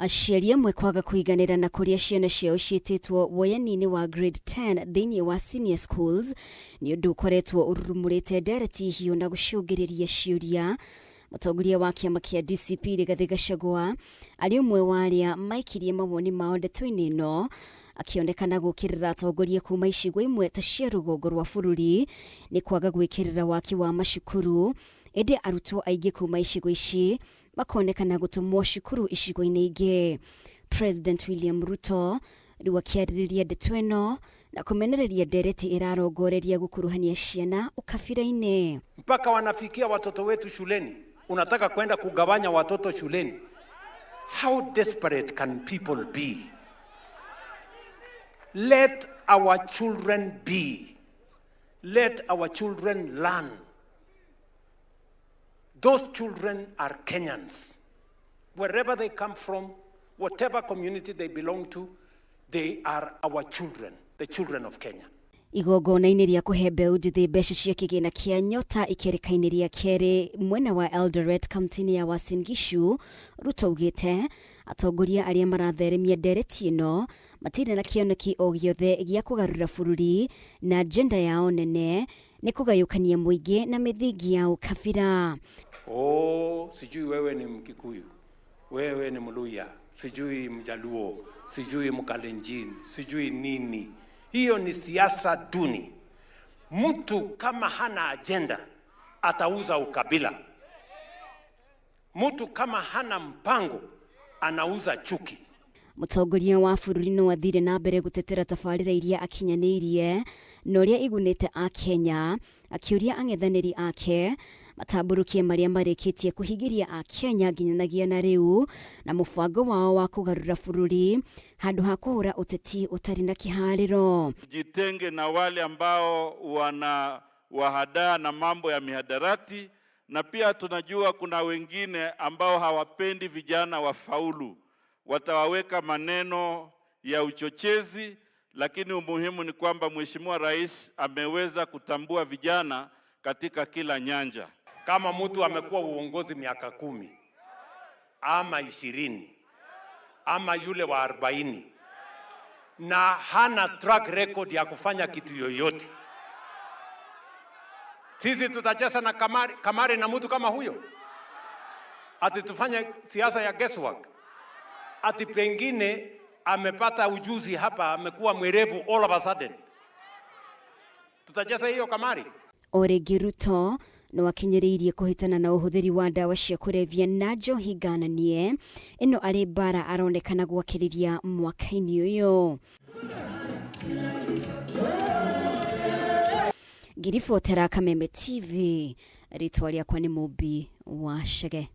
Aciari amwe kwaga kũiganĩra na kũrĩa ciana ciao ciĩtĩtwo woyani-ini wa grade 10 thĩinĩ wa senior schools nĩ ũndũ ũkoretwo ũrurumũrĩte ndereti hiũ na gũcũngĩrĩria ciũria. Mũtongoria wa kĩama kĩa DCP RIGATHI GACHAGUA arĩ ũmwe wa arĩa maikirie mawoni mao ndeto-inĩ ĩno, akĩonekana gũkĩrĩra atongoria kuma icigo imwe ta cia rũgongo rwa bũrũri nĩ kwaga gwĩkĩrĩra waki wa macukuru, ĩndĩ arutwo aingĩ kuma icigo ici makonekana gũtũmwo cukuru icigo-inĩ ingĩ. President William Ruto rĩu akĩarĩrĩria ndeto ĩno na kumenereria ndereti ĩrarongoreria gũkuruhania ciana ukabira-ini. Mpaka wanafikia watoto wetu shuleni. Unataka kwenda kugawanya watoto shuleni. How desperate can people be? Let our children be. Let our children learn. Those children are Kenyans. Wherever they come from, whatever community they belong to, they are our children, the children of Kenya. Igongona-inĩ rĩa kũhe mbeũ njĩthĩ mbeca cia kĩgĩna kĩa Nyota ikereka-inĩ rĩa kerĩ mwena wa Eldoret kaunti-inĩ ya Uasin Gishu, Ruto augĩte atongoria arĩa maratheremia ndereti ĩno matirĩ na kĩoneki o gĩothe gĩa kũgarũra bũrũri na agenda yao nene nĩ kũgayũkania mũingĩ na mĩthingi ya ukabira. Sijui wewe ni Mkikuyu, wewe ni Mluya, sijui Mjaluo, sijui Mkalenjin, sijui nini. Hiyo ni siasa duni. Mtu kama hana agenda atauza ukabila. Mtu kama hana mpango anauza chuki. Mũtongoria wa bũrũri no athire na mbere gũtetera tabarĩra iria akinyanĩirie na ũrĩa igunĩte a Kenya, akĩũria ang'ethanĩri ake matambũrũkie marĩa marĩkĩtie kũhingĩria a Kenya nginyanagia na rĩu na mũbango wao wa kũgarũra bũrũri handũ ha kũhũra ũteti ũtarĩ na kĩharĩro. Jitenge na wale ambao wanawahadaa na mambo ya mihadarati, na pia tunajua kuna wengine ambao hawapendi vijana wafaulu. Watawaweka maneno ya uchochezi, lakini umuhimu ni kwamba Mheshimiwa Rais ameweza kutambua vijana katika kila nyanja. Kama mtu amekuwa uongozi miaka 10 ama 20 ama yule wa 40 na hana track record ya kufanya kitu yoyote, sisi tutacheza na kamari na mtu kama huyo? Ati tufanye siasa ya guesswork? Ati pengine amepata ujuzi hapa, amekuwa mwerevu all of a sudden? Tutacheza hiyo kamari? Oregi Ruto no akinyĩrĩirie kũhĩtana na ũhũthĩri wa ndawa cia kũrebia na njohi ngananie. Ĩno arĩ bara aronekana gwakĩrĩria mwaka-inĩ ũyũ. Ngiribotera Kameme TV, rĩtwa rĩakwa nĩ Mũmbi wa Chege.